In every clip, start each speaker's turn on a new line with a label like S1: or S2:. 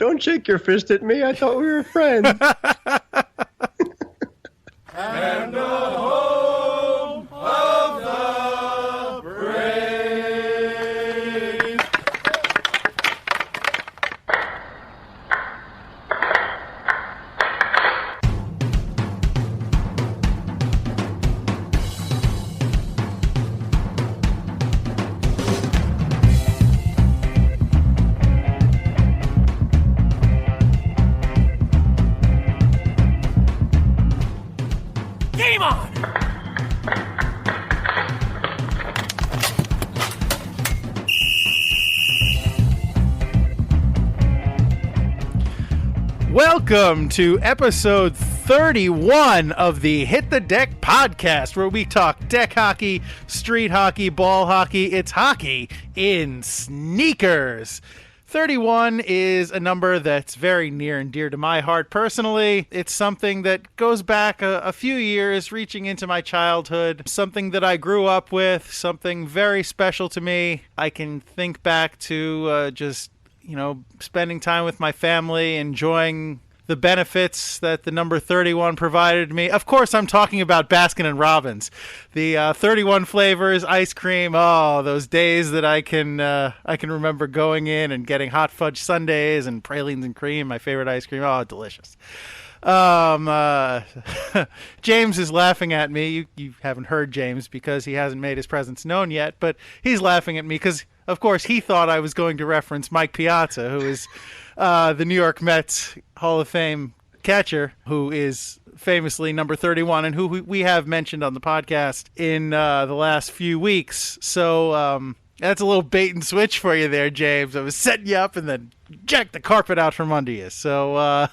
S1: Don't shake your fist at me. I thought we were friends.
S2: And the home of the brave. Game on!
S3: Welcome to episode 31 of the Hit the Deck podcast, where we talk deck hockey, street hockey, ball hockey. It's hockey in sneakers. 31 is a number that's very near and dear to my heart personally. It's something that goes back a few years, reaching into my childhood, something that I grew up with, something very special to me. I can think back to spending time with my family, enjoying the benefits that the number 31 provided me. Of course, I'm talking about Baskin and Robbins. The 31 flavors, ice cream, those days that I can remember going in and getting hot fudge sundaes and pralines and cream, my favorite ice cream. Oh, delicious. James is laughing at me. You haven't heard James because he hasn't made his presence known yet, but he's laughing at me because, of course, he thought I was going to reference Mike Piazza, who is the New York Mets Hall of Fame catcher, who is famously number 31 and who we have mentioned on the podcast in the last few weeks. So that's a little bait and switch for you there, James. I was setting you up and then jacked the carpet out from under you. So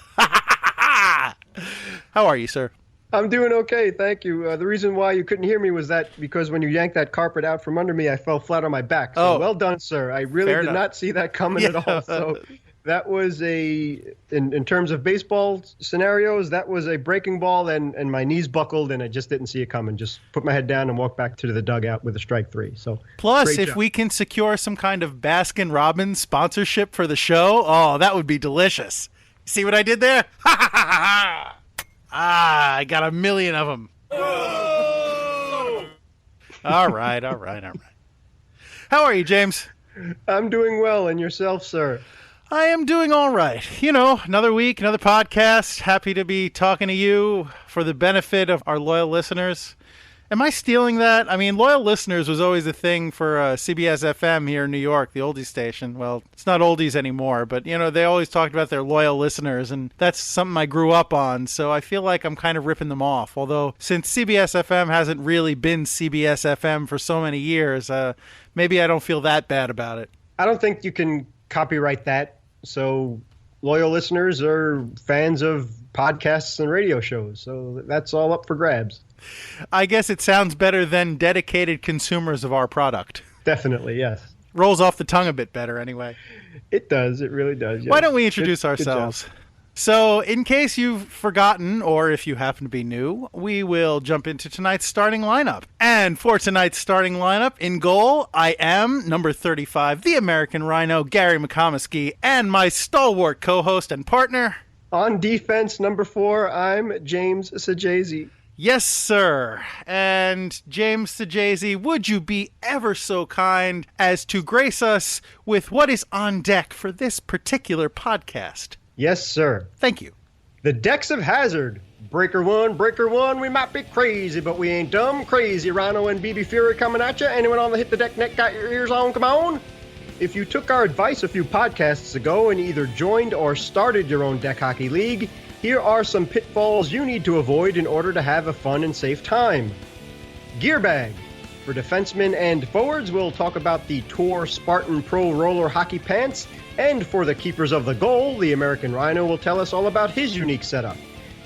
S3: how are you, sir?
S1: I'm doing okay, thank you. The reason why you couldn't hear me was that because when you yanked that carpet out from under me, I fell flat on my back. So well done, sir. I really did not see that coming at all. So that was in terms of baseball scenarios, that was a breaking ball, and my knees buckled, and I just didn't see it coming. Just put my head down and walked back to the dugout with a strike three. So
S3: plus, if we can secure some kind of Baskin Robbins sponsorship for the show, that would be delicious. See what I did there? I got a million of them. All right. How are you, James?
S1: I'm doing well, and yourself, sir?
S3: I am doing all right. You know, another week, another podcast. Happy to be talking to you for the benefit of our loyal listeners. Am I stealing that? I mean, loyal listeners was always a thing for CBS FM here in New York, the oldies station. Well, it's not oldies anymore, but, they always talked about their loyal listeners, and that's something I grew up on, so I feel like I'm kind of ripping them off. Although, since CBS FM hasn't really been CBS FM for so many years, maybe I don't feel that bad about it.
S1: I don't think you can copyright that, so loyal listeners are fans of podcasts and radio shows, so that's all up for grabs.
S3: I guess it sounds better than dedicated consumers of our product.
S1: Definitely, yes.
S3: Rolls off the tongue a bit better anyway.
S1: It does. It really does. Yes.
S3: Why don't we introduce ourselves? So, in case you've forgotten, or if you happen to be new, we will jump into tonight's starting lineup. And for tonight's starting lineup, in goal, I am number 35, the American Rhino, Gary McComiskey, and my stalwart co-host and partner.
S1: On defense, number 4, I'm James Sajazi.
S3: Yes, sir. And James Sajazi, would you be ever so kind as to grace us with what is on deck for this particular podcast?
S1: Yes, sir.
S3: Thank you.
S1: The decks of hazard. Breaker one, we might be crazy, but we ain't dumb. Crazy Rhino and BB Fury coming at you. Anyone on the Hit the Deck net got your ears on? Come on. If you took our advice a few podcasts ago and either joined or started your own deck hockey league, here are some pitfalls you need to avoid in order to have a fun and safe time. Gear bag. For defensemen and forwards, we'll talk about the Tour Spartan Pro Roller Hockey Pants. And for the keepers of the goal, the American Rhino will tell us all about his unique setup.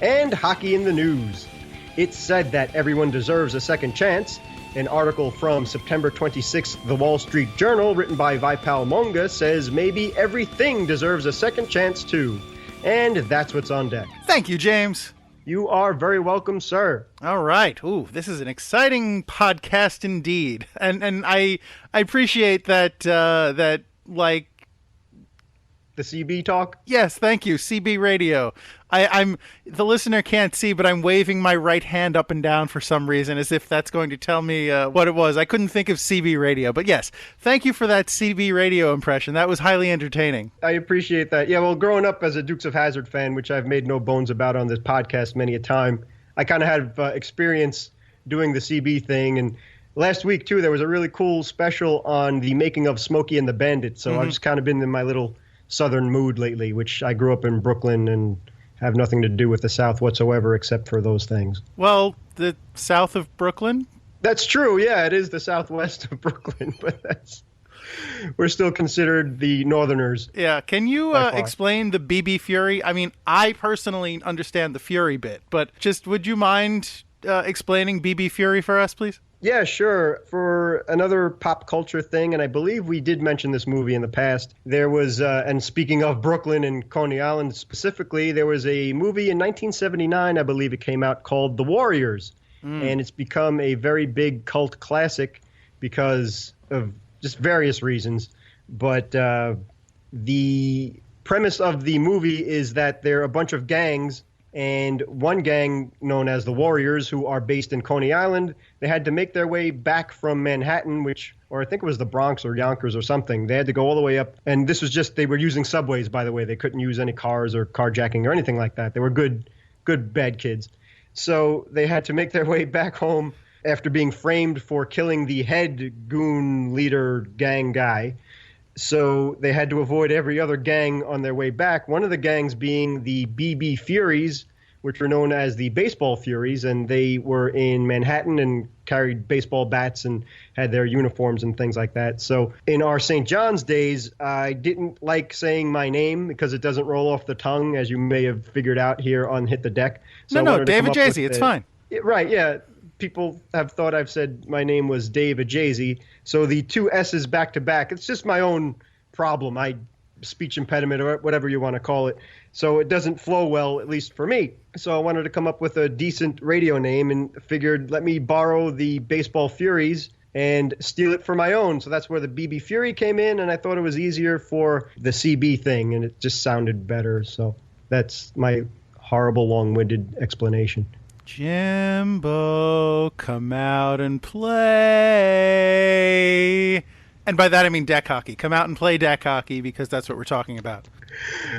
S1: And hockey in the news. It's said that everyone deserves a second chance. An article from September 26th, The Wall Street Journal, written by Vipal Monga, says maybe everything deserves a second chance too. And that's what's on deck.
S3: Thank you, James.
S1: You are very welcome, sir.
S3: All right. Ooh, this is an exciting podcast indeed. And I appreciate that,
S1: The CB talk?
S3: Yes, thank you. CB radio. I'm the listener can't see, but I'm waving my right hand up and down for some reason, as if that's going to tell me what it was. I couldn't think of CB radio, but yes, thank you for that CB radio impression. That was highly entertaining.
S1: I appreciate that. Yeah, well, growing up as a Dukes of Hazzard fan, which I've made no bones about on this podcast many a time, I kind of had experience doing the CB thing. And last week, too, there was a really cool special on the making of Smokey and the Bandit. So I've just kind of been in my little Southern mood lately, which I grew up in Brooklyn and have nothing to do with the South whatsoever except for those things.
S3: Well, the south of Brooklyn?
S1: That's true. Yeah, it is the southwest of Brooklyn, but we're still considered the Northerners.
S3: Yeah. Can you explain the BB Fury? I mean, I personally understand the Fury bit, but just would you mind explaining BB Fury for us, please?
S1: Yeah, sure. For another pop culture thing, and I believe we did mention this movie in the past, there was, and speaking of Brooklyn and Coney Island specifically, there was a movie in 1979, I believe it came out, called The Warriors. And it's become a very big cult classic because of just various reasons. But the premise of the movie is that there are a bunch of gangs, and one gang known as the Warriors, who are based in Coney Island, they had to make their way back from Manhattan, or I think it was the Bronx or Yonkers or something. They had to go all the way up. And this was just, they were using subways, by the way. They couldn't use any cars or carjacking or anything like that. They were good, bad kids. So they had to make their way back home after being framed for killing the head goon leader gang guy. So they had to avoid every other gang on their way back, one of the gangs being the BB Furies, which were known as the Baseball Furies, and they were in Manhattan and carried baseball bats and had their uniforms and things like that. So in our St. John's days, I didn't like saying my name because it doesn't roll off the tongue, as you may have figured out here on Hit the Deck. So
S3: No, David Jay-Z, it's fine.
S1: Right, yeah. People have thought I've said my name was Dave Ajazy. So the two S's back to back, it's just my own problem. Speech impediment or whatever you want to call it. So it doesn't flow well, at least for me. So I wanted to come up with a decent radio name and figured let me borrow the Baseball Furies and steal it for my own. So that's where the BB Fury came in, and I thought it was easier for the CB thing, and it just sounded better. So that's my horrible long-winded explanation.
S3: Jimbo, come out and play. And by that I mean deck hockey. Come out and play deck hockey because that's what we're talking about.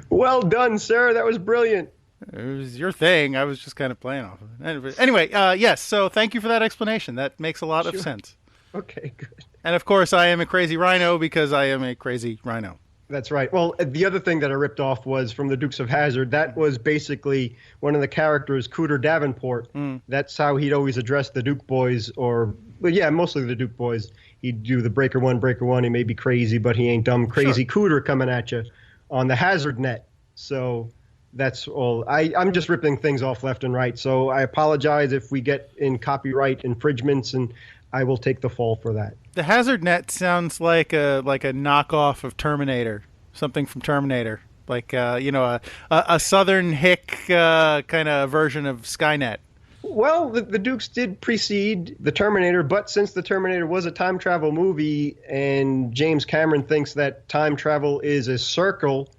S1: Well done, sir. That was brilliant.
S3: It was your thing. I was just kind of playing off of it. Anyway, yes, so thank you for that explanation. That makes a lot of sense.
S1: Okay, good.
S3: And of course, I am a crazy rhino because I am a crazy rhino.
S1: That's right. Well, the other thing that I ripped off was from the Dukes of Hazzard. That was basically one of the characters, Cooter Davenport. That's how he'd always address the Duke boys, mostly the Duke boys. He'd do the breaker one. He may be crazy, but he ain't dumb. Crazy sure. Cooter coming at you on the Hazard net. So that's all. I'm just ripping things off left and right. So I apologize if we get in copyright infringements, and I will take the fall for that.
S3: The Hazard net sounds like a knockoff of Terminator, something from Terminator, like a Southern hick kind of version of Skynet.
S1: Well, the Dukes did precede the Terminator, but since the Terminator was a time travel movie and James Cameron thinks that time travel is a circle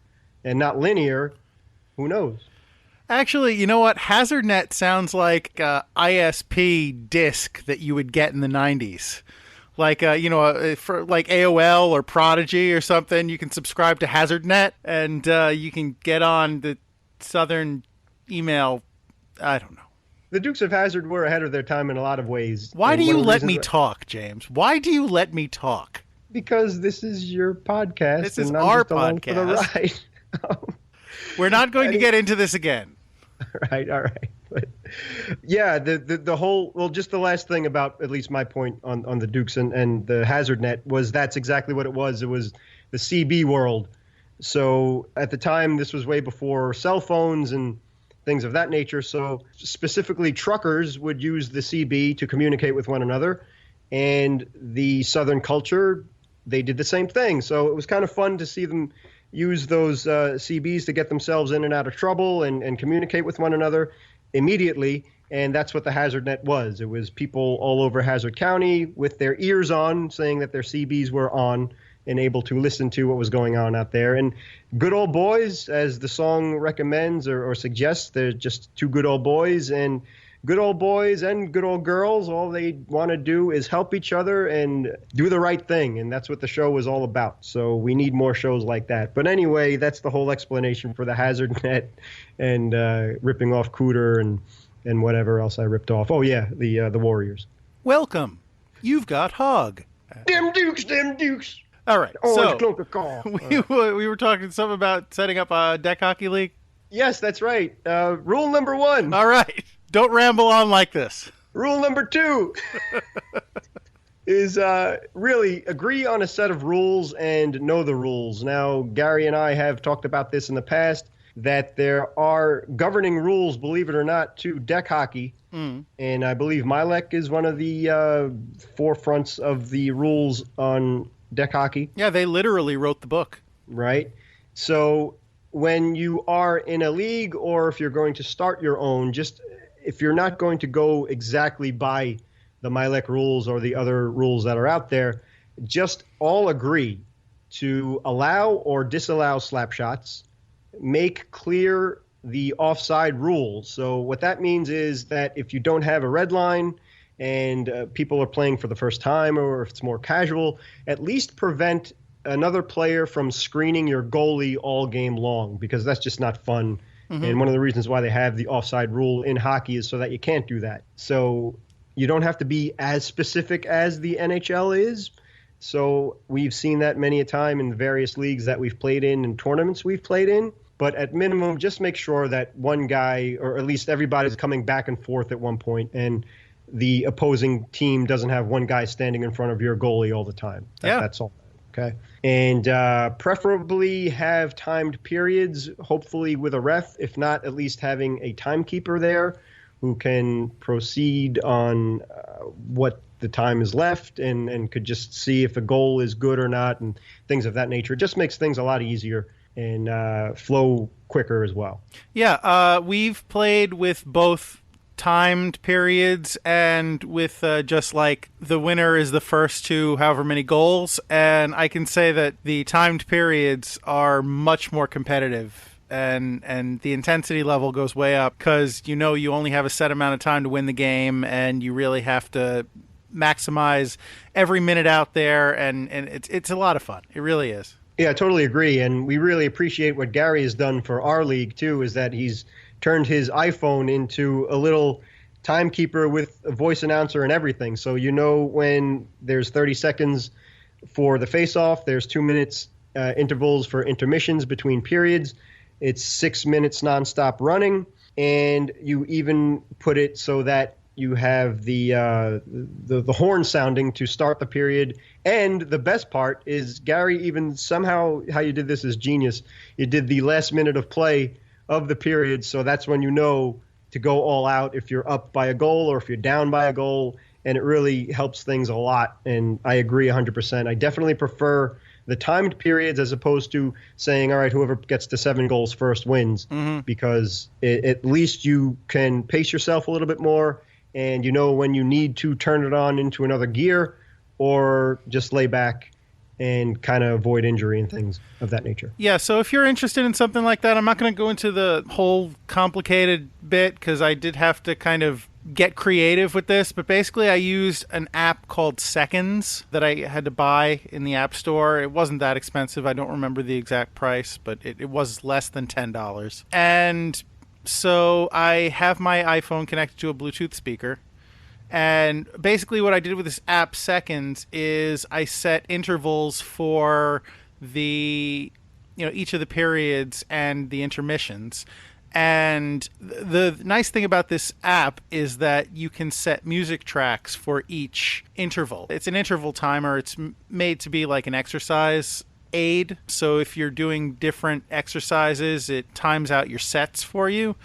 S1: and not linear, who knows?
S3: Actually, you know what? HazardNet sounds like ISP disc that you would get in the 90s. Like, for like AOL or Prodigy or something, you can subscribe to HazardNet and you can get on the Southern email. I don't know.
S1: The Dukes of Hazzard were ahead of their time in a lot of ways.
S3: Why do you let me talk, James? Why do you let me talk?
S1: Because this is your podcast.
S3: This is our podcast.
S1: For the ride.
S3: We're not going to get into this again.
S1: All right. But yeah, the whole, well, just the last thing about at least my point on the Dukes and the Hazard net was that's exactly what it was. It was the CB world. So at the time, this was way before cell phones and things of that nature. So specifically, truckers would use the CB to communicate with one another. And the Southern culture, they did the same thing. So it was kind of fun to see them use those CBs to get themselves in and out of trouble and communicate with one another immediately. And that's what the Hazard net was. It was people all over Hazard County with their ears on saying that their CBs were on and able to listen to what was going on out there. And good old boys, as the song recommends or suggests, they're just two good old boys. And good old boys and good old girls, all they want to do is help each other and do the right thing. And that's what the show was all about. So we need more shows like that. But anyway, that's the whole explanation for the hazard net and ripping off Cooter and whatever else I ripped off. Oh, yeah, the Warriors.
S3: Welcome. You've got Hog.
S1: Them Dukes.
S3: All right.
S1: Orange
S3: So
S1: clunk of call.
S3: we were talking something about setting up a deck hockey league.
S1: Yes, that's right. Rule number 1.
S3: All right. Don't ramble on like this.
S1: Rule number 2 is really agree on a set of rules and know the rules. Now, Gary and I have talked about this in the past, that there are governing rules, believe it or not, to deck hockey. And I believe Milek is one of the forefronts of the rules on deck hockey.
S3: Yeah, they literally wrote the book.
S1: Right? So when you are in a league or if you're going to start your own, just if you're not going to go exactly by the Milek rules or the other rules that are out there, just all agree to allow or disallow slap shots, make clear the offside rules. So what that means is that if you don't have a red line and people are playing for the first time, or if it's more casual, at least prevent another player from screening your goalie all game long, because that's just not fun. And one of the reasons why they have the offside rule in hockey is so that you can't do that. So you don't have to be as specific as the NHL is. So we've seen that many a time in various leagues that we've played in and tournaments we've played in. But at minimum, just make sure that one guy, or at least everybody's coming back and forth at one point, and the opposing team doesn't have one guy standing in front of your goalie all the time. That's all. Okay. And preferably have timed periods, hopefully with a ref, if not, at least having a timekeeper there who can proceed on what the time is left and could just see if a goal is good or not and things of that nature. It just makes things a lot easier and flow quicker as well.
S3: Yeah, we've played with both timed periods and with just like the winner is the first to however many goals, and I can say that the timed periods are much more competitive and the intensity level goes way up because you only have a set amount of time to win the game and you really have to maximize every minute out there, and it's a lot of fun. It really is.
S1: Yeah, I totally agree, and we really appreciate what Gary has done for our league too, is that he's turned his iPhone into a little timekeeper with a voice announcer and everything. So when there's 30 seconds for the face-off, there's 2 minutes intervals for intermissions between periods. It's 6 minutes nonstop running, and you even put it so that you have the horn sounding to start the period. And the best part is, Gary, even somehow how you did this is genius. You did the last minute of play of the period, so that's when to go all out if you're up by a goal or if you're down by a goal, and it really helps things a lot. And I agree 100%. I definitely prefer the timed periods as opposed to saying, all right, whoever gets to 7 goals first wins, because at least you can pace yourself a little bit more, and when you need to turn it on into another gear or just lay back and kind of avoid injury and things of that nature.
S3: Yeah, so if you're interested in something like that, I'm not going to go into the whole complicated bit because I did have to kind of get creative with this, but basically I used an app called Seconds that I had to buy in the App Store. It wasn't that expensive. I don't remember the exact price, but it was less than $10. And so I have my iPhone connected to a Bluetooth speaker. And basically what I did with this app Seconds is I set intervals for the, each of the periods and the intermissions. And the nice thing about this app is that you can set music tracks for each interval. It's an interval timer. It's made to be like an exercise aid. So if you're doing different exercises, it times out your sets for you.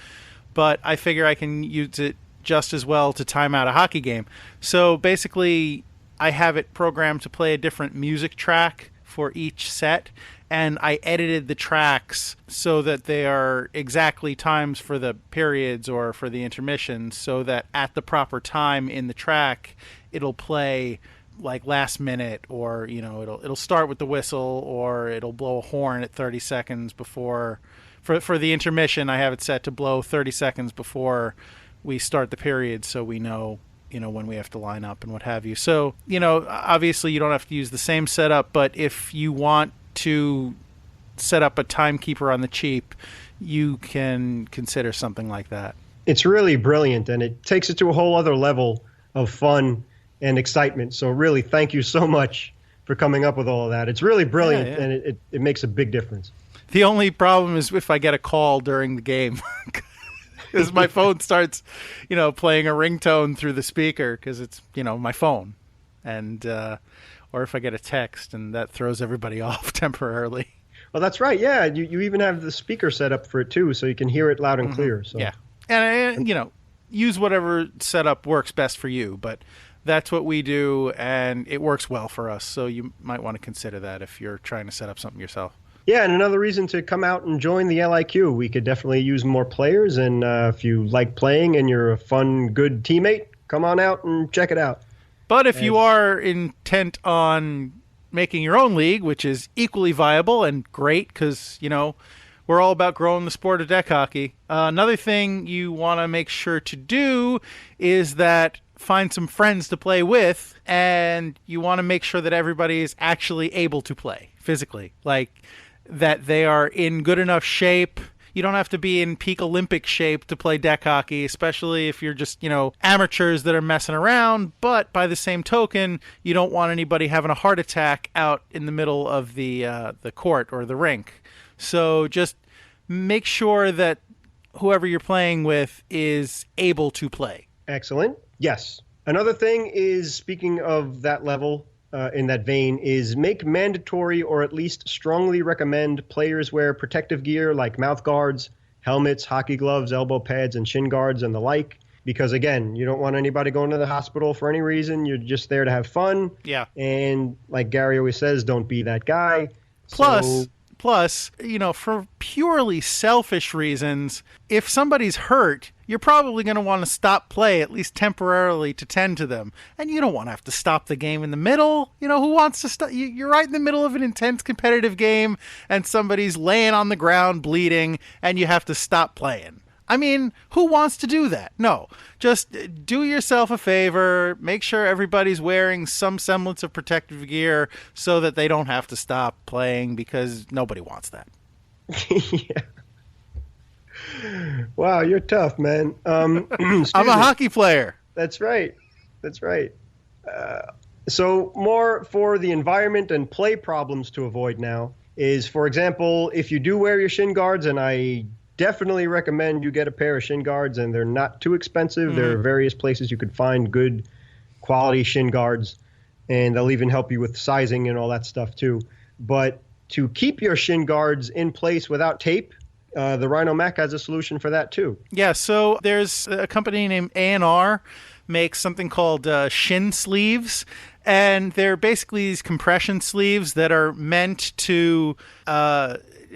S3: But I figure I can use it just as well to time out a hockey game. So basically, I have it programmed to play a different music track for each set, and I edited the tracks so that they are exactly times for the periods or for the intermissions, so that at the proper time in the track, it'll play like last minute, or it'll start with the whistle, or it'll blow a horn at 30 seconds before. For the intermission, I have it set to blow 30 seconds before we start the period, so we know when we have to line up and what have you. So obviously you don't have to use the same setup, but if you want to set up a timekeeper on the cheap, you can consider something like that.
S1: It's really brilliant, and it takes it to a whole other level of fun and excitement. So really, thank you so much for coming up with all of that. It's really brilliant, and it makes a big difference.
S3: The only problem is if I get a call during the game, because my phone starts, playing a ringtone through the speaker because it's, my phone, and or if I get a text, and that throws everybody off temporarily.
S1: Well, that's right. Yeah, you even have the speaker set up for it too, so you can hear it loud and clear. So.
S3: Yeah, and use whatever setup works best for you, but that's what we do, and it works well for us. So you might want to consider that if you're trying to set up something yourself.
S1: Yeah, and another reason to come out and join the LIQ. We could definitely use more players, and if you like playing and you're a fun, good teammate, come on out and check it out.
S3: But if you are intent on making your own league, which is equally viable and great, because, we're all about growing the sport of deck hockey. Another thing you want to make sure to do is that find some friends to play with, and you want to make sure that everybody is actually able to play physically, like that they are in good enough shape. You don't have to be in peak Olympic shape to play deck hockey, especially if you're just, amateurs that are messing around. But by the same token, you don't want anybody having a heart attack out in the middle of the court or the rink. So just make sure that whoever you're playing with is able to play.
S1: Excellent. Yes. Another thing is, speaking of that level, in that vein, is make mandatory or at least strongly recommend players wear protective gear like mouth guards, helmets, hockey gloves, elbow pads, and shin guards, and the like. Because, again, you don't want anybody going to the hospital for any reason. You're just there to have fun.
S3: Yeah.
S1: And like Gary always says, don't be that guy.
S3: Plus, for purely selfish reasons, if somebody's hurt, you're probably going to want to stop play, at least temporarily, to tend to them. And you don't want to have to stop the game in the middle. Who wants to stop? You're right in the middle of an intense competitive game, and somebody's laying on the ground bleeding, and you have to stop playing. I mean, who wants to do that? No. Just do yourself a favor. Make sure everybody's wearing some semblance of protective gear so that they don't have to stop playing, because nobody wants that.
S1: Yeah. Wow, you're tough, man. I'm
S3: a hockey player.
S1: That's right. So more for the environment and play problems to avoid now is, for example, if you do wear your shin guards, and I definitely recommend you get a pair of shin guards, and they're not too expensive. There are various places you could find good quality shin guards, and they'll even help you with sizing and all that stuff too. But to keep your shin guards in place without tape, the Rhino Mac has a solution for that too.
S3: Yeah, so there's a company named A&R makes something called shin sleeves, and they're basically these compression sleeves that are meant to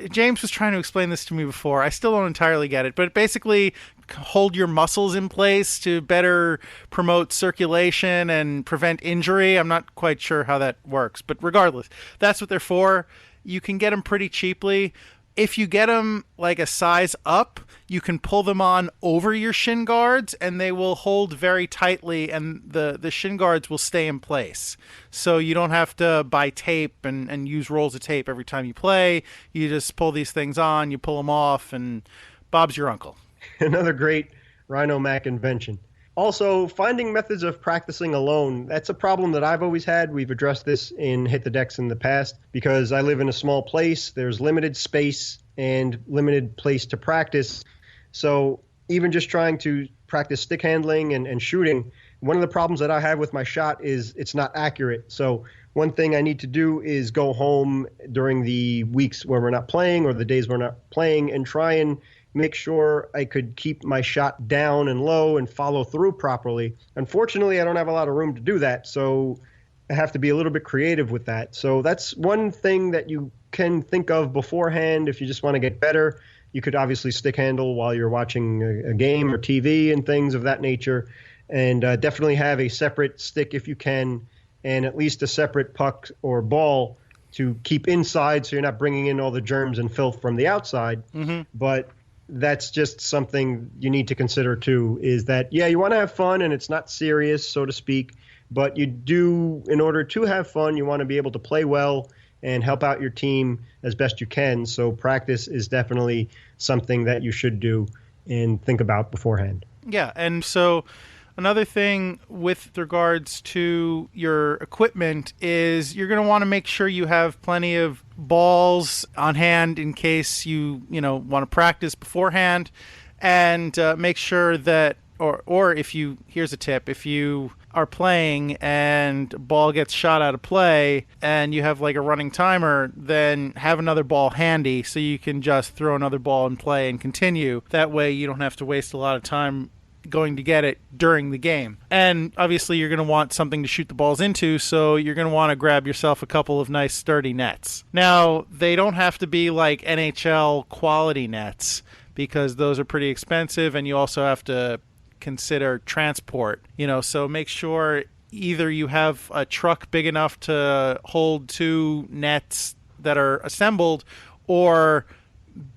S3: James was trying to explain this to me before. I still don't entirely get it, but basically hold your muscles in place to better promote circulation and prevent injury. I'm not quite sure how that works, but regardless, that's what they're for. You can get them pretty cheaply. If you get them like a size up, you can pull them on over your shin guards, and they will hold very tightly, and the shin guards will stay in place. So you don't have to buy tape and use rolls of tape every time you play. You just pull these things on, you pull them off, and Bob's your uncle.
S1: Another great Rhino Mac invention. Also, finding methods of practicing alone, that's a problem that I've always had. We've addressed this in Hit the Decks in the past. Because I live in a small place, there's limited space and limited place to practice. So even just trying to practice stick handling and shooting, one of the problems that I have with my shot is it's not accurate. So one thing I need to do is go home during the weeks where we're not playing, or the days we're not playing, and try and make sure I could keep my shot down and low and follow through properly. Unfortunately, I don't have a lot of room to do that, so I have to be a little bit creative with that. So that's one thing that you can think of beforehand if you just want to get better. You could obviously stick handle while you're watching a game or TV and things of that nature, and definitely have a separate stick if you can and at least a separate puck or ball to keep inside so you're not bringing in all the germs and filth from the outside. But that's just something you need to consider too, is that, yeah, you want to have fun and it's not serious, so to speak, but you do, in order to have fun, you want to be able to play well and help out your team as best you can. So practice is definitely something that you should do and think about beforehand.
S3: Yeah, and so another thing with regards to your equipment is you're going to want to make sure you have plenty of balls on hand in case you want to practice beforehand, and make sure that, or if you, here's a tip, if you are playing and ball gets shot out of play and you have like a running timer, then have another ball handy so you can just throw another ball in play and continue. That way you don't have to waste a lot of time going to get it during the game. And obviously you're going to want something to shoot the balls into, so you're going to want to grab yourself a couple of nice sturdy nets. Now, they don't have to be like NHL quality nets, because those are pretty expensive, and you also have to consider transport, so make sure either you have a truck big enough to hold 2 nets that are assembled, or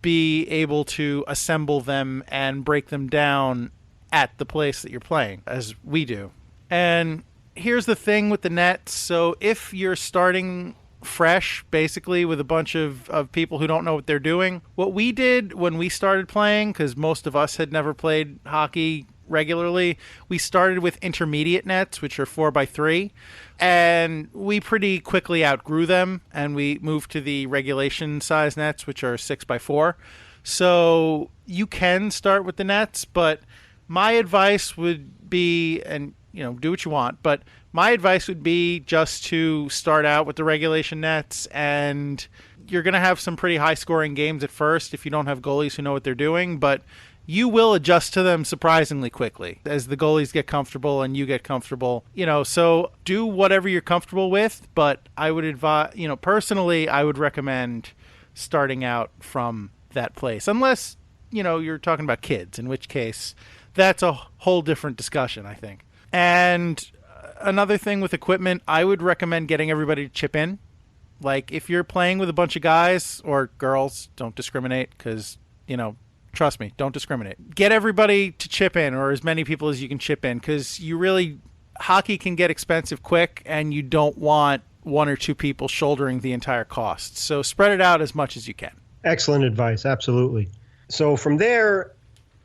S3: be able to assemble them and break them down at the place that you're playing, as we do. And here's the thing with the nets. So if you're starting fresh, basically, with a bunch of people who don't know what they're doing, what we did when we started playing, because most of us had never played hockey regularly, we started with intermediate nets, which are 4x3, and we pretty quickly outgrew them, and we moved to the regulation size nets, which are 6x4. So you can start with the nets, but my advice would be, and do what you want, but my advice would be just to start out with the regulation nets, and you're going to have some pretty high scoring games at first if you don't have goalies who know what they're doing, but you will adjust to them surprisingly quickly as the goalies get comfortable and you get comfortable. So do whatever you're comfortable with, but I would advise, personally, I would recommend starting out from that place, unless, you're talking about kids, in which case that's a whole different discussion, I think. And another thing with equipment, I would recommend getting everybody to chip in. Like, if you're playing with a bunch of guys or girls, don't discriminate, because, trust me, don't discriminate. Get everybody to chip in, or as many people as you can chip in, because hockey can get expensive quick, and you don't want 1 or 2 people shouldering the entire cost. So spread it out as much as you can.
S1: Excellent advice, absolutely. So from there,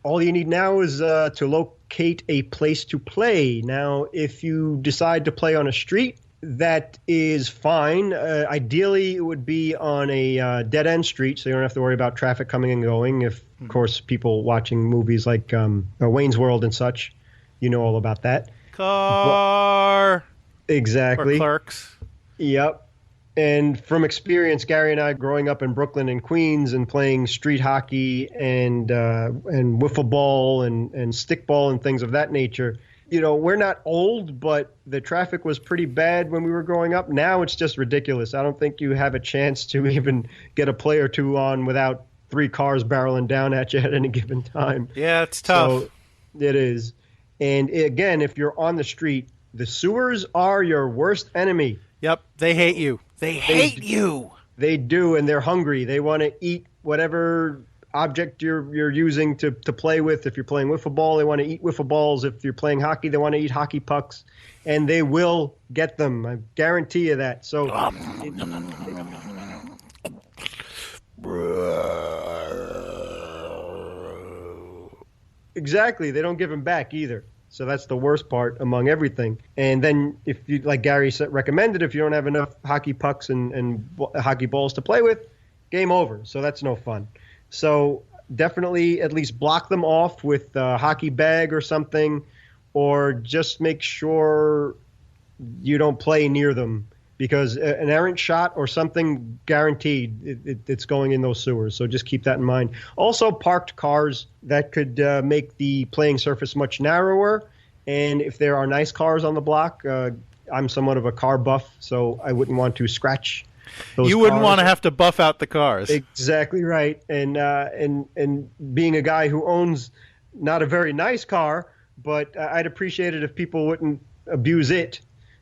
S1: all you need now is to locate a place to play. Now, if you decide to play on a street, that is fine. Ideally, it would be on a dead-end street, so you don't have to worry about traffic coming and going. If, of course, people watching movies like Wayne's World and such, you know all about that.
S3: Car.
S1: Exactly.
S3: Or Clerks.
S1: Yep. And from experience, Gary and I, growing up in Brooklyn and Queens and playing street hockey and wiffle ball and stickball and things of that nature, we're not old, but the traffic was pretty bad when we were growing up. Now it's just ridiculous. I don't think you have a chance to even get a play or two on without 3 cars barreling down at you at any given time.
S3: Yeah, it's tough.
S1: So it is. And again, if you're on the street, the sewers are your worst enemy.
S3: Yep, they hate you. They hate you.
S1: They do, and they're hungry. They want to eat whatever object you're using to play with. If you're playing wiffle ball, they want to eat wiffle balls. If you're playing hockey, they want to eat hockey pucks, and they will get them. I guarantee you that. So exactly, they don't give them back either. So that's the worst part among everything. And then if you, like Gary recommended, if you don't have enough hockey pucks and hockey balls to play with, game over. So that's no fun. So definitely at least block them off with a hockey bag or something, or just make sure you don't play near them, because an errant shot or something, guaranteed it's going in those sewers. So just keep that in mind. Also, parked cars, that could make the playing surface much narrower. And if there are nice cars on the block, I'm somewhat of a car buff, so I wouldn't want to scratch those
S3: You wouldn't
S1: cars.
S3: want to have to buff out the cars.
S1: Exactly right. And being a guy who owns not a very nice car, but I'd appreciate it if people wouldn't abuse it.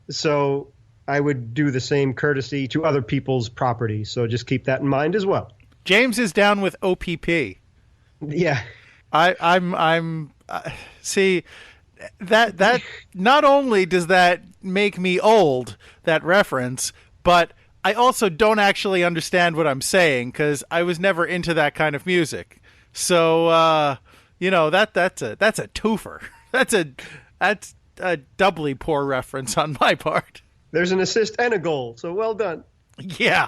S1: So I would do the same courtesy to other people's property. So just keep that in mind as well.
S3: James is down with OPP.
S1: Yeah.
S3: I'm see that not only does that make me old, that reference, but I also don't actually understand what I'm saying because I was never into that kind of music. So that's a twofer. That's a doubly poor reference on my part.
S1: There's an assist and a goal, so well done.
S3: Yeah.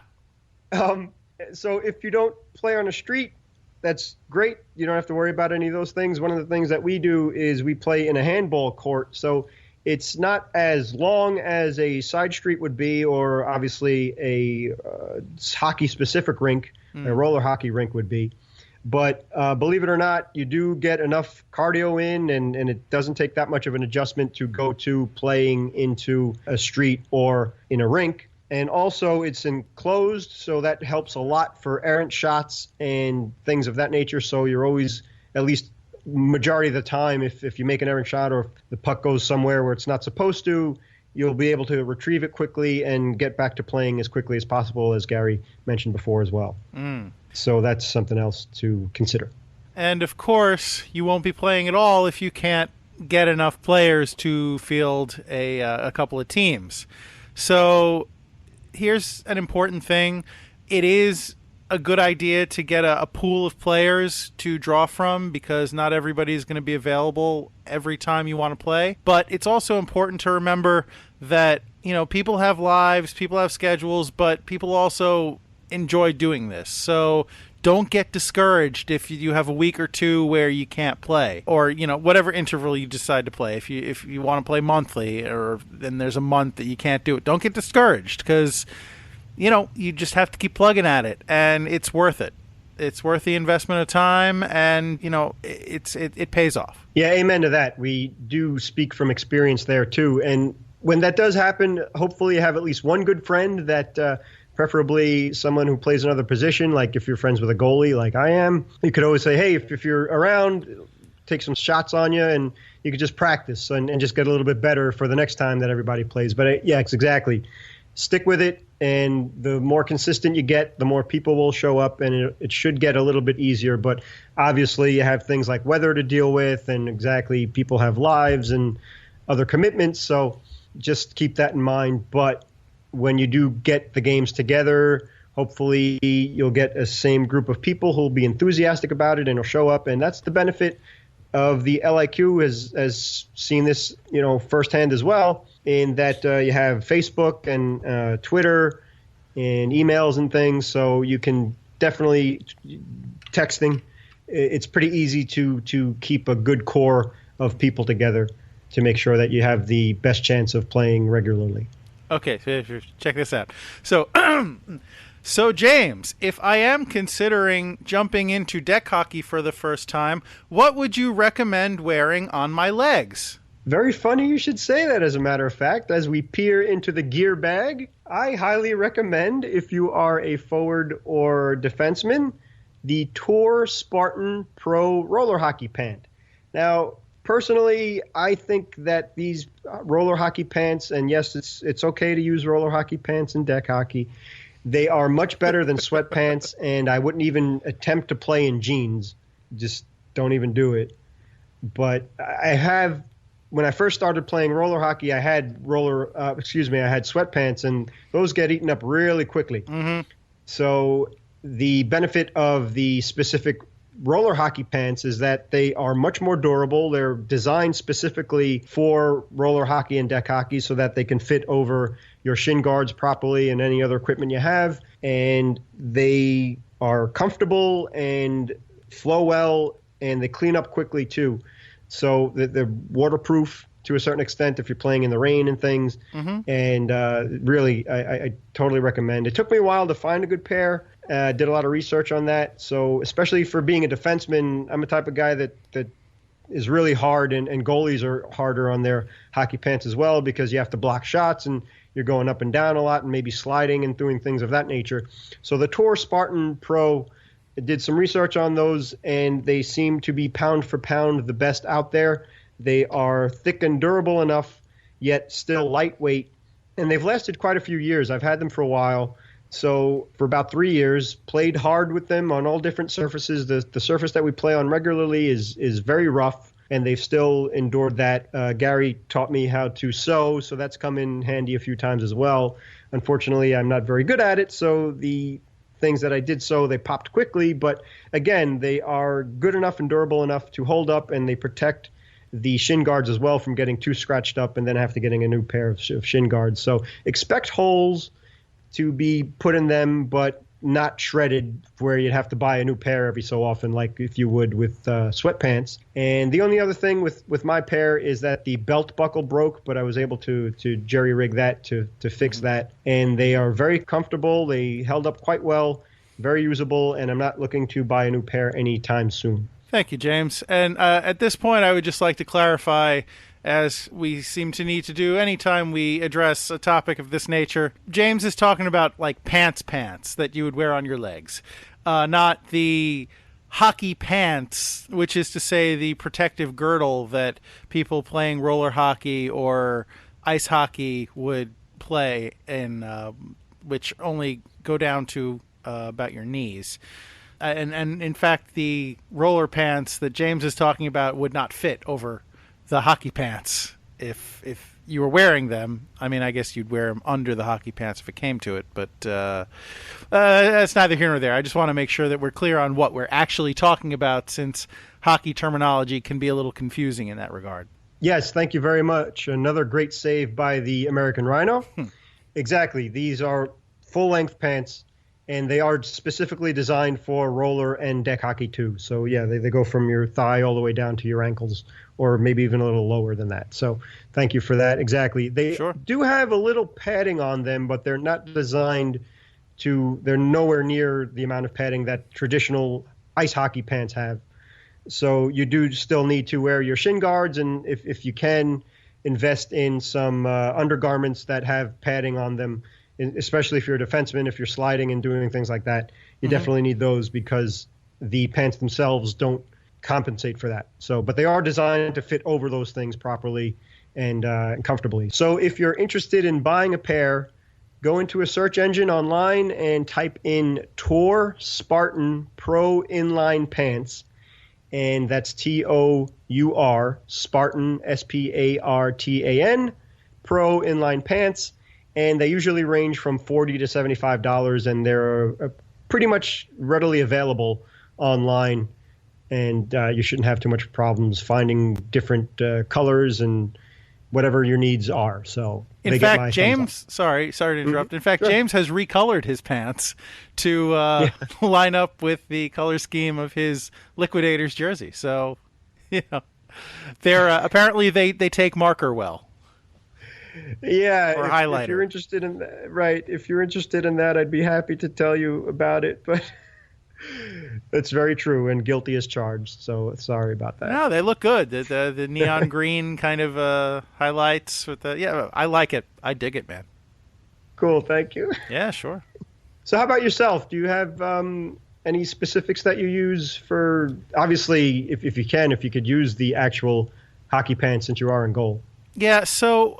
S1: So if you don't play on a street, that's great. You don't have to worry about any of those things. One of the things that we do is we play in a handball court. So it's not as long as a side street would be, or obviously a hockey-specific rink, a roller hockey rink would be. But believe it or not, you do get enough cardio in, and it doesn't take that much of an adjustment to go to playing into a street or in a rink. And also, it's enclosed, so that helps a lot for errant shots and things of that nature. So you're always, at least majority of the time, if you make an errant shot or if the puck goes somewhere where it's not supposed to, you'll be able to retrieve it quickly and get back to playing as quickly as possible, as Gary mentioned before as well. So that's something else to consider.
S3: And, of course, you won't be playing at all if you can't get enough players to field a couple of teams. So here's an important thing. It is a good idea to get a pool of players to draw from because not everybody is going to be available every time you want to play. But it's also important to remember that, people have lives, people have schedules, but people also enjoy doing this. So don't get discouraged if you have a week or two where you can't play, or whatever interval you decide to play. If you want to play monthly, or then there's a month that you can't do it, don't get discouraged because you just have to keep plugging at it, and it's worth it. It's worth the investment of time, and it pays off.
S1: Yeah, amen to that. We do speak from experience there too, and when that does happen, hopefully you have at least one good friend that. Preferably someone who plays another position, like if you're friends with a goalie like I am. You could always say, hey, if you're around, take some shots on you, and you could just practice and just get a little bit better for the next time that everybody plays. But yeah, it's exactly. Stick with it, and the more consistent you get, the more people will show up, and it should get a little bit easier. But obviously you have things like weather to deal with, and exactly people have lives and other commitments, so just keep that in mind. But when you do get the games together, hopefully you'll get a same group of people who'll be enthusiastic about it and will show up. And that's the benefit of the LIQ has seen this, firsthand as well, in that you have Facebook and Twitter and emails and things. So you can definitely texting. It's pretty easy to keep a good core of people together to make sure that you have the best chance of playing regularly.
S3: Okay, so check this out. So James, if I am considering jumping into deck hockey for the first time, what would you recommend wearing on my legs?
S1: Very funny you should say that, as a matter of fact. As we peer into the gear bag, I highly recommend, if you are a forward or defenseman, the Tour Spartan Pro roller hockey pant. Now, personally, I think that these roller hockey pants, and yes, it's okay to use roller hockey pants in deck hockey, they are much better than sweatpants, and I wouldn't even attempt to play in jeans. Just don't even do it. But when I first started playing roller hockey, I had sweatpants, and those get eaten up really quickly. Mm-hmm. So the benefit of the specific roller hockey pants is that they are much more durable. They're designed specifically for roller hockey and deck hockey so that they can fit over your shin guards properly and any other equipment you have. And they are comfortable and flow well, and they clean up quickly too. So they're waterproof to a certain extent if you're playing in the rain and things. Mm-hmm. And really, I totally recommend. It took me a while to find a good pair. Did a lot of research on that. So especially for being a defenseman, I'm a type of guy that is really hard, and goalies are harder on their hockey pants as well because you have to block shots and you're going up and down a lot and maybe sliding and doing things of that nature. So the Tour Spartan Pro, did some research on those, and they seem to be pound for pound the best out there. They are thick and durable enough, yet still lightweight, and they've lasted quite a few years. I've had them for a while. So for about 3 years, played hard with them on all different surfaces. The surface that we play on regularly is very rough, and they've still endured that. Gary taught me how to sew, so that's come in handy a few times as well. Unfortunately, I'm not very good at it, so the things that I did sew, they popped quickly. But again, they are good enough and durable enough to hold up, and they protect the shin guards as well from getting too scratched up and then have to getting a new pair of shin guards. So expect holes to be put in them, but not shredded where you'd have to buy a new pair every so often, like if you would with sweatpants. And the only other thing with my pair is that the belt buckle broke, but I was able to jerry-rig that to fix that. And they are very comfortable. They held up quite well, very usable, and I'm not looking to buy a new pair anytime soon.
S3: Thank you, James. And at this point, I would just like to clarify, as we seem to need to do anytime we address a topic of this nature, James is talking about like pants that you would wear on your legs, not the hockey pants, which is to say the protective girdle that people playing roller hockey or ice hockey would play in, which only go down to about your knees. And in fact, the roller pants that James is talking about would not fit over the hockey pants if you were wearing them. I mean, I guess you'd wear them under the hockey pants if it came to it, but that's neither here nor there. I just want to make sure that we're clear on what we're actually talking about, since hockey terminology can be a little confusing in that regard.
S1: Yes, thank you very much. Another great save by the American Rhino. Exactly. These are full-length pants, and they are specifically designed for roller and deck hockey too. So yeah, they go from your thigh all the way down to your ankles, or maybe even a little lower than that. So thank you for that. Exactly. They do have a little padding on them, but they're not designed they're nowhere near the amount of padding that traditional ice hockey pants have. So you do still need to wear your shin guards, and if you can, invest in some undergarments that have padding on them, especially if you're a defenseman, if you're sliding and doing things like that. You definitely need those, because the pants themselves don't compensate for that. So, but they are designed to fit over those things properly and comfortably. So if you're interested in buying a pair, go into a search engine online and type in Tour Spartan Pro Inline Pants, and that's TOUR Spartan SPARTAN Pro Inline Pants. And they usually range from $40 to $75, and they're pretty much readily available online. And you shouldn't have too much problems finding different colors and whatever your needs are. So,
S3: in fact, James, sorry to interrupt. In fact, James has recolored his pants to line up with the color scheme of his Liquidators jersey. So, they're apparently they take marker well.
S1: Yeah,
S3: or highlighter.
S1: If you're interested in that, right? If you're interested in that, I'd be happy to tell you about it, but it's very true and guilty as charged. So sorry about that.
S3: No, they look good. The neon green kind of highlights with I like it. I dig it, man.
S1: Cool, thank you.
S3: Yeah, sure.
S1: So how about yourself? Do you have any specifics that you use for? Obviously, if you could use the actual hockey pants since you are in goal.
S3: Yeah, so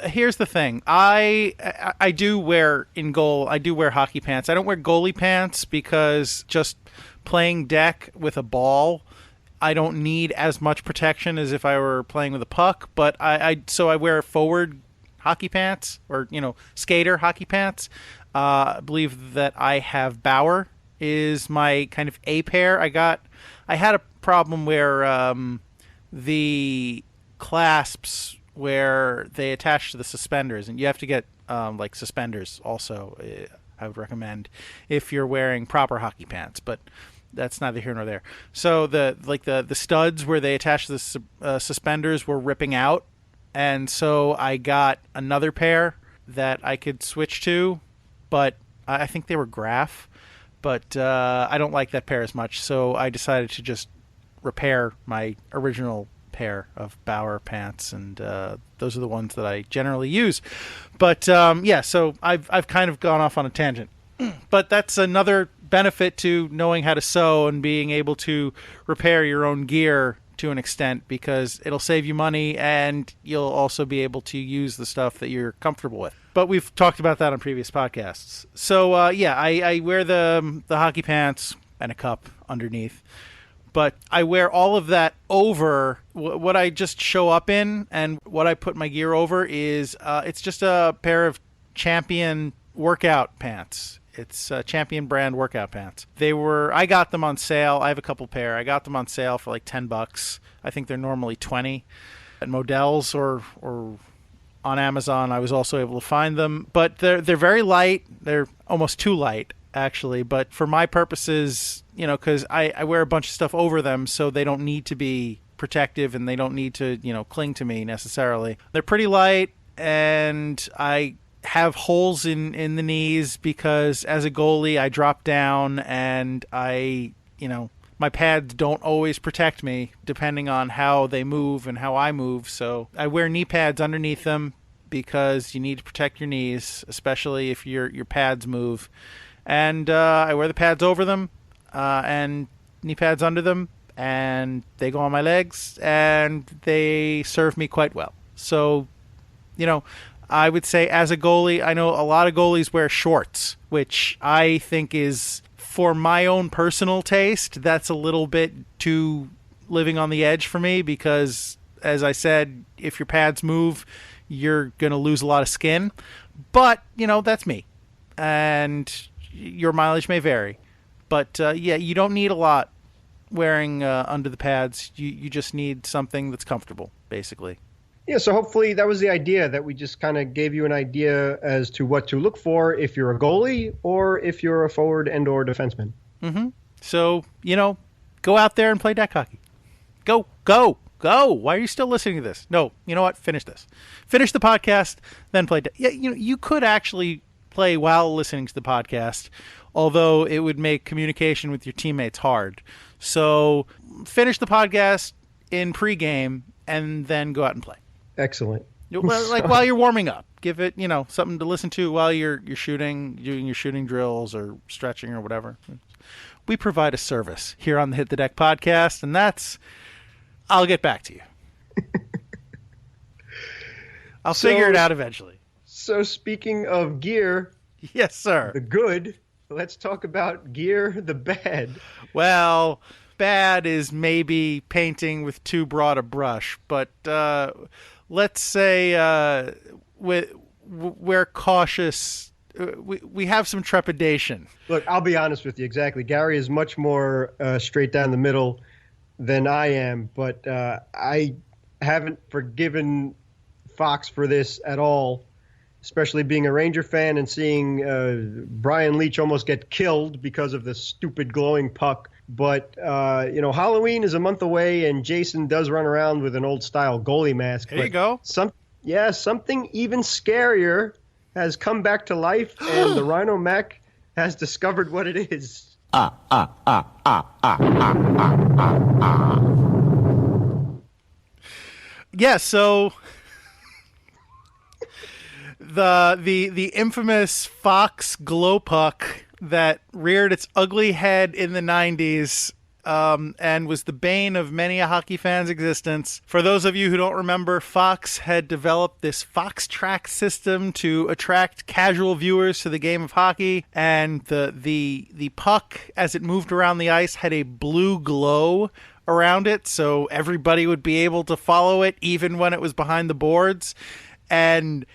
S3: here's the thing. I do wear in goal, I do wear hockey pants. I don't wear goalie pants because just playing deck with a ball, I don't need as much protection as if I were playing with a puck, but so I wear forward hockey pants, or skater hockey pants. I believe that I have Bauer is my kind of A pair. I had a problem where the clasps where they attach to the suspenders, and you have to get like suspenders also, I would recommend if you're wearing proper hockey pants, but that's neither here nor there. So the studs where they attach the suspenders were ripping out, and so I got another pair that I could switch to, but I think they were Graf, but I don't like that pair as much, so I decided to just repair my original pair of Bauer pants, and those are the ones that I generally use. But so I've kind of gone off on a tangent, but that's another benefit to knowing how to sew and being able to repair your own gear to an extent because it'll save you money and you'll also be able to use the stuff that you're comfortable with. But we've talked about that on previous podcasts. So, I wear the hockey pants and a cup underneath. But I wear all of that over what I just show up in, and what I put my gear over is it's just a pair of Champion workout pants. It's Champion brand workout pants. I got them on sale. I have a couple pair. I got them on sale for like $10. I think they're normally $20 at Modell's or on Amazon. I was also able to find them, but they're very light. They're almost too light, actually. But for my purposes, because I wear a bunch of stuff over them, so they don't need to be protective and they don't need to, cling to me necessarily. They're pretty light, and I have holes in the knees because as a goalie I drop down and my pads don't always protect me depending on how they move and how I move. So I wear knee pads underneath them because you need to protect your knees, especially if your pads move. And I wear the pads over them and knee pads under them, and they go on my legs and they serve me quite well. So, I would say as a goalie, I know a lot of goalies wear shorts, which I think is, for my own personal taste, that's a little bit too living on the edge for me because, as I said, if your pads move, you're going to lose a lot of skin. But, that's me. And your mileage may vary. But, you don't need a lot wearing under the pads. You just need something that's comfortable, basically.
S1: Yeah, so hopefully that was the idea, that we just kind of gave you an idea as to what to look for if you're a goalie or if you're a forward and or defenseman.
S3: Mm-hmm. So, go out there and play deck hockey. Go. Why are you still listening to this? No, you know what? Finish this. Finish the podcast, then play deck. Yeah, you could actually play while listening to the podcast, although it would make communication with your teammates hard. So finish the podcast in pregame and then go out and play.
S1: Excellent.
S3: While you're warming up, give it, something to listen to while you're shooting, doing your shooting drills or stretching or whatever. We provide a service here on the Hit the Deck podcast, and I'll get back to you. I'll figure it out eventually.
S1: So speaking of gear,
S3: yes, sir.
S1: The good, let's talk about gear, the bad.
S3: Well, bad is maybe painting with too broad a brush, but let's say we're cautious. We have some trepidation.
S1: Look, I'll be honest with you. Exactly. Gary is much more straight down the middle than I am, but I haven't forgiven Fox for this at all, especially being a Ranger fan and seeing Brian Leach almost get killed because of the stupid glowing puck. But, Halloween is a month away, and Jason does run around with an old-style goalie mask.
S3: There you go.
S1: Something even scarier has come back to life, and the Rhino Mac has discovered what it is.
S3: Yeah, so the infamous Fox glow puck that reared its ugly head in the 90s and was the bane of many a hockey fan's existence. For those of you who don't remember, Fox had developed this Fox Track system to attract casual viewers to the game of hockey, and the puck, as it moved around the ice, had a blue glow around it, so everybody would be able to follow it even when it was behind the boards. And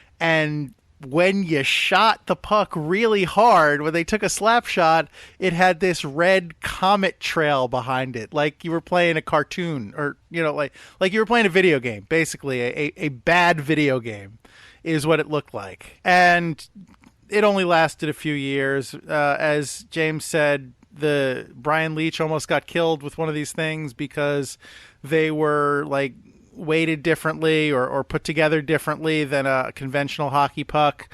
S3: when you shot the puck really hard, when they took a slap shot, it had this red comet trail behind it, like you were playing a cartoon, or like you were playing a video game. Basically, a bad video game is what it looked like. And it only lasted a few years. As James said, the Brian Leach almost got killed with one of these things because they were weighted differently or put together differently than a conventional hockey puck,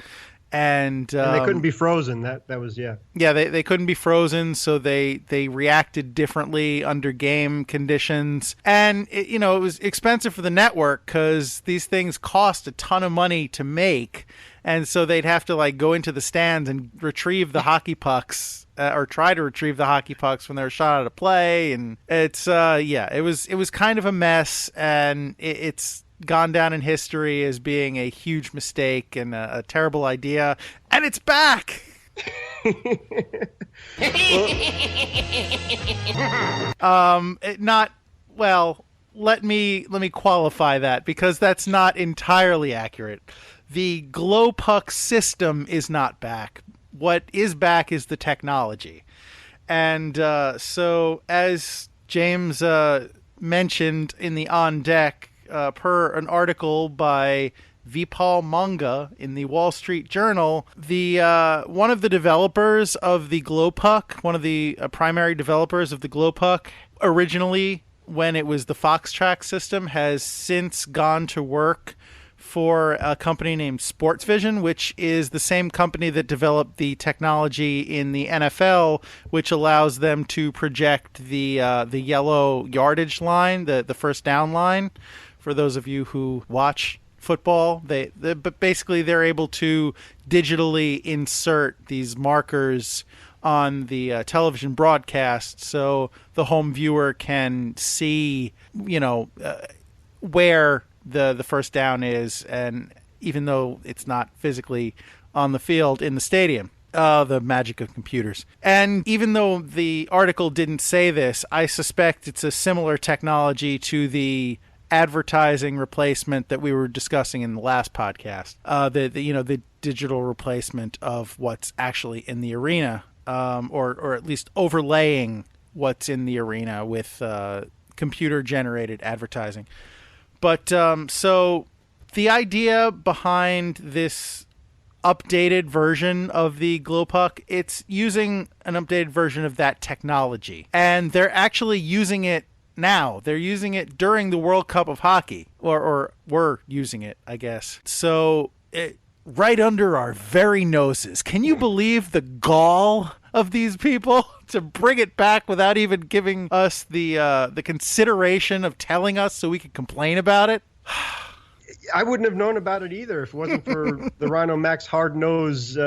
S3: and
S1: they couldn't be frozen. That was
S3: they couldn't be frozen, so they reacted differently under game conditions, and it was expensive for the network because these things cost a ton of money to make, And so they'd have to like go into the stands and retrieve the hockey pucks or try to retrieve the hockey pucks when they were shot out of play. And it's, it was kind of a mess, and it's gone down in history as being a huge mistake and a terrible idea. And it's back. Let me qualify that, because that's not entirely accurate. The glow puck system is not back. What is back is the technology. And so as James mentioned in the On Deck, per an article by Vipal Manga in the Wall Street Journal, the one of the developers of the glow puck, one of the primary developers of the glow puck, originally when it was the Foxtrax system, has since gone to work for a company named Sportsvision, which is the same company that developed the technology in the NFL, which allows them to project the yellow yardage line, the first down line. For those of you who watch football, but basically they're able to digitally insert these markers on the television broadcast, so the home viewer can see, where the first down is, and even though it's not physically on the field in the stadium. The magic of computers. And even though the article didn't say this, I suspect it's a similar technology to the advertising replacement that we were discussing in the last podcast. The digital replacement of what's actually in the arena, or at least overlaying what's in the arena with computer-generated advertising. But so the idea behind this updated version of the glow puck, it's using an updated version of that technology. And they're actually using it now. They're using it during the World Cup of Hockey, or were using it, I guess. So right under our very noses. Can you believe the gall of these people to bring it back without even giving us the consideration of telling us so we could complain about it?
S1: I wouldn't have known about it either if it wasn't for the Rhino Max hard-nosed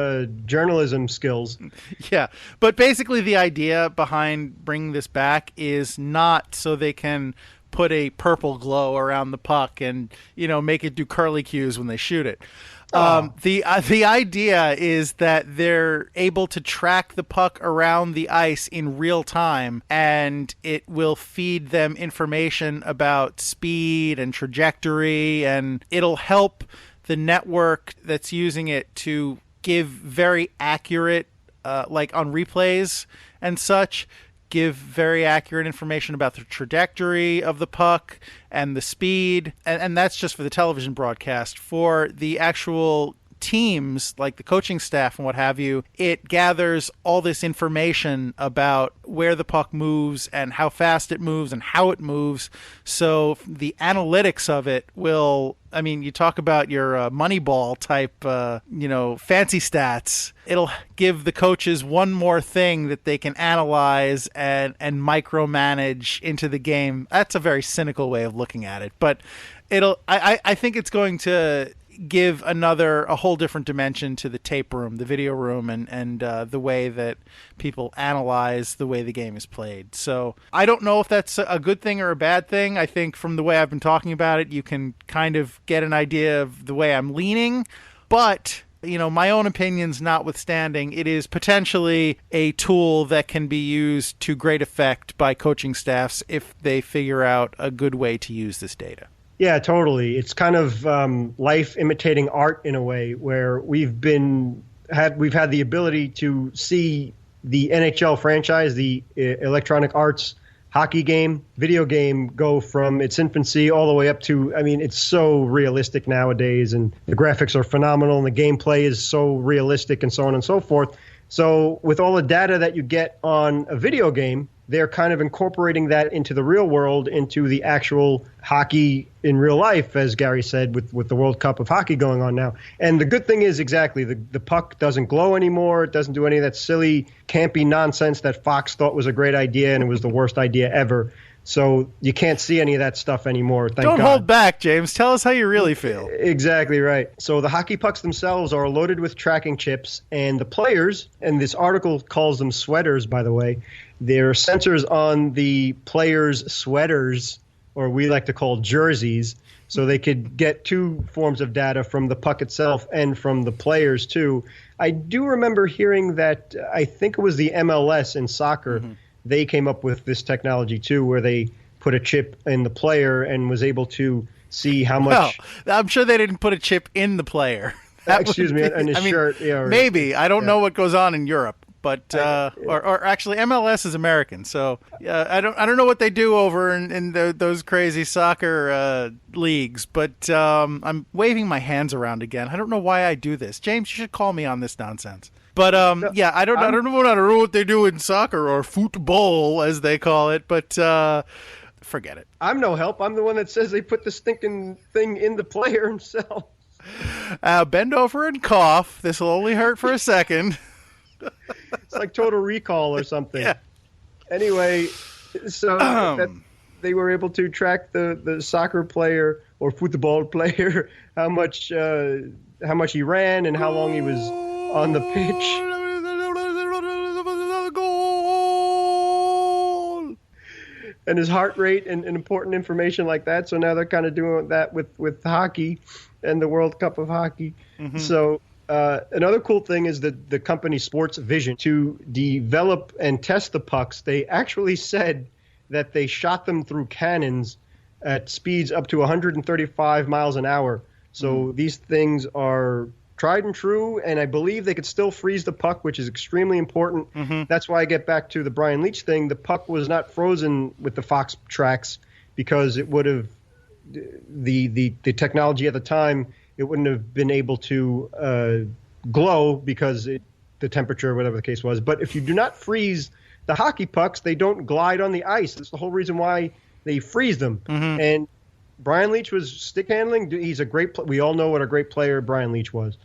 S1: journalism skills. Yeah,
S3: but basically the idea behind bringing this back is not so they can put a purple glow around the puck and, make it do curly cues when they shoot it. The idea is that they're able to track the puck around the ice in real time, and it will feed them information about speed and trajectory, and it'll help the network that's using it to give very accurate, like on replays and such, give very accurate information about the trajectory of the puck and the speed. And that's just for the television broadcast. For the actual teams, like the coaching staff and what have you, it gathers all this information about where the puck moves and how fast it moves and how it moves. So the analytics of it will, you talk about your Moneyball type, fancy stats. It'll give the coaches one more thing that they can analyze and micromanage into the game. That's a very cynical way of looking at it, but I think it's going to give a whole different dimension to the tape room, the video room, and the way that people analyze the way the game is played. So I don't know if that's a good thing or a bad thing. I think from the way I've been talking about it, you can kind of get an idea of the way I'm leaning. But, my own opinions notwithstanding, it is potentially a tool that can be used to great effect by coaching staffs if they figure out a good way to use this data.
S1: Yeah, totally. It's kind of life imitating art in a way, where we've had the ability to see the NHL franchise, the Electronic Arts hockey game, video game, go from its infancy all the way up to, it's so realistic nowadays, and the graphics are phenomenal, and the gameplay is so realistic, and so on and so forth. So with all the data that you get on a video game, they're kind of incorporating that into the real world, into the actual hockey in real life, as Gary said, with the World Cup of Hockey going on now. And the good thing is, exactly, the puck doesn't glow anymore. It doesn't do any of that silly, campy nonsense that Fox thought was a great idea, and it was the worst idea ever. So you can't see any of that stuff anymore, thank God.
S3: Don't hold back, James. Tell us how you really feel.
S1: Exactly right. So the hockey pucks themselves are loaded with tracking chips, and the players, and this article calls them sweaters, by the way, they're sensors on the players' sweaters, or we like to call jerseys, so they could get two forms of data from the puck itself and from the players, too. I do remember hearing that, I think it was the MLS in soccer, they came up with this technology too, where they put a chip in the player and was able to see how much.
S3: Well, I'm sure they didn't put a chip in the player.
S1: Excuse me, in his shirt. Yeah,
S3: maybe. I don't know what goes on in Europe, but or actually MLS is American, so I don't know what they do over in those crazy soccer leagues. But I'm waving my hands around again. I don't know why I do this. James, you should call me on this nonsense. But yeah, I don't know what they do in soccer or football as they call it. But forget it.
S1: I'm no help. I'm the one that says they put the stinking thing in the player himself.
S3: Bend over and cough. This will only hurt for a second.
S1: It's like Total Recall or something.
S3: Yeah.
S1: Anyway, so they were able to track the soccer player or football player, how much he ran and how long he was on the pitch. And his heart rate and important information like that. So now they're kind of doing that with hockey and the World Cup of Hockey. So another cool thing is that the company Sports Vision, to develop and test the pucks, they actually said that they shot them through cannons at speeds up to 135 miles an hour. So these things are tried and true, and I believe they could still freeze the puck, which is extremely important. That's why I get back to the Brian Leetch thing. The puck was not frozen with the Fox tracks because it would have the technology at the time. It wouldn't have been able to glow because the temperature, whatever the case was. But if you do not freeze the hockey pucks, they don't glide on the ice. That's the whole reason why they freeze them. And Brian Leetch was stick handling. He's a great. We all know what a great player Brian Leetch was.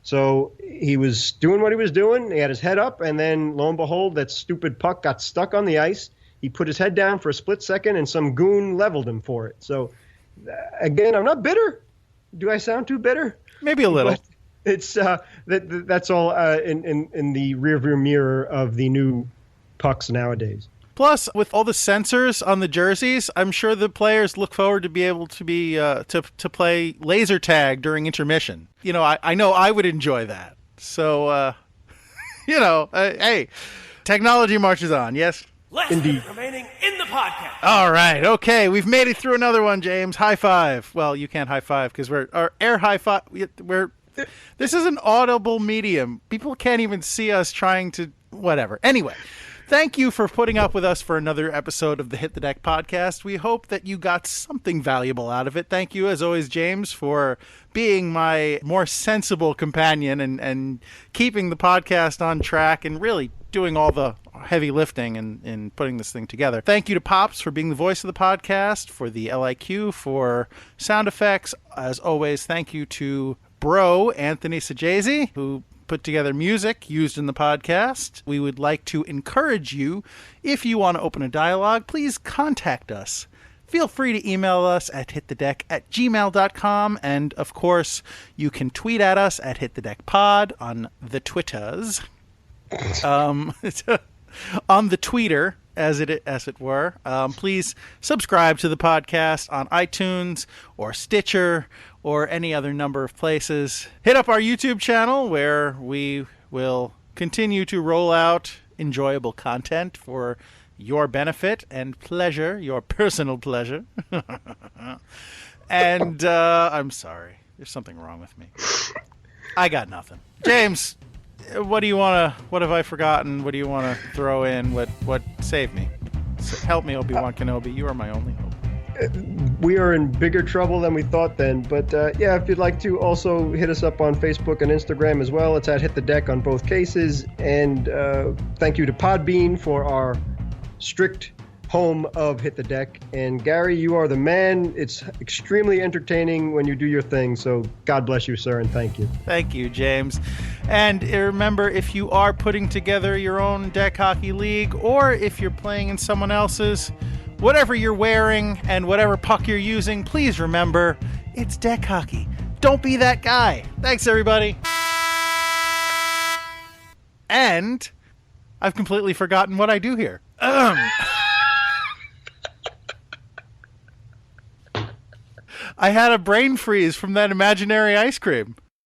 S1: So he was doing what he was doing. He had his head up, and then lo and behold, that stupid puck got stuck on the ice. He put his head down for a split second, and some goon leveled him for it. So again, I'm not bitter. Do I sound too bitter?
S3: Maybe a little.
S1: But it's that's all in the rearview mirror of the new pucks nowadays.
S3: Plus, with all the sensors on the jerseys, I'm sure the players look forward to be able to be to play laser tag during intermission. You know, I know I would enjoy that. So, hey, technology marches on. Yes.
S2: Less minute remaining in the podcast.
S3: All right. Okay. We've made it through another one, James. High five. Well, you can't high five because our air high five. This is an audible medium. People can't even see us trying to whatever. Anyway. Thank you for putting up with us for another episode of the Hit the Deck podcast. We hope that you got something valuable out of it. Thank you, as always, James, for being my more sensible companion and keeping the podcast on track and really doing all the heavy lifting in putting this thing together. Thank you to Pops for being the voice of the podcast, for the LIQ, for sound effects. As always, thank you to Bro Anthony Sajazi, who put together music used in the podcast. We would like to encourage you, if you want to open a dialogue, please contact us. Feel free to email us at hitthedeck@gmail.com, and of course, you can tweet at us at hitthedeckpod on the Twitters. On the Tweeter, as it were. Please subscribe to the podcast on iTunes or Stitcher or any other number of places. Hit up our YouTube channel where we will continue to roll out enjoyable content for your benefit and pleasure, your personal pleasure. And I'm sorry. There's something wrong with me. I got nothing. James, what have I forgotten? What do you want to throw in? What save me? Help me, Obi-Wan Kenobi. You are my only hope.
S1: We are in bigger trouble than we thought then. But yeah, if you'd like to also hit us up on Facebook and Instagram as well, it's at Hit the Deck on both cases. And thank you to Podbean for our strict home of Hit the Deck. And Gary, you are the man. It's extremely entertaining when you do your thing. So God bless you, sir, and thank you.
S3: Thank you, James. And remember, if you are putting together your own deck hockey league, or if you're playing in someone else's, whatever you're wearing and whatever puck you're using, please remember, it's deck hockey. Don't be that guy. Thanks, everybody. And I've completely forgotten what I do here. I had a brain freeze from that imaginary ice cream.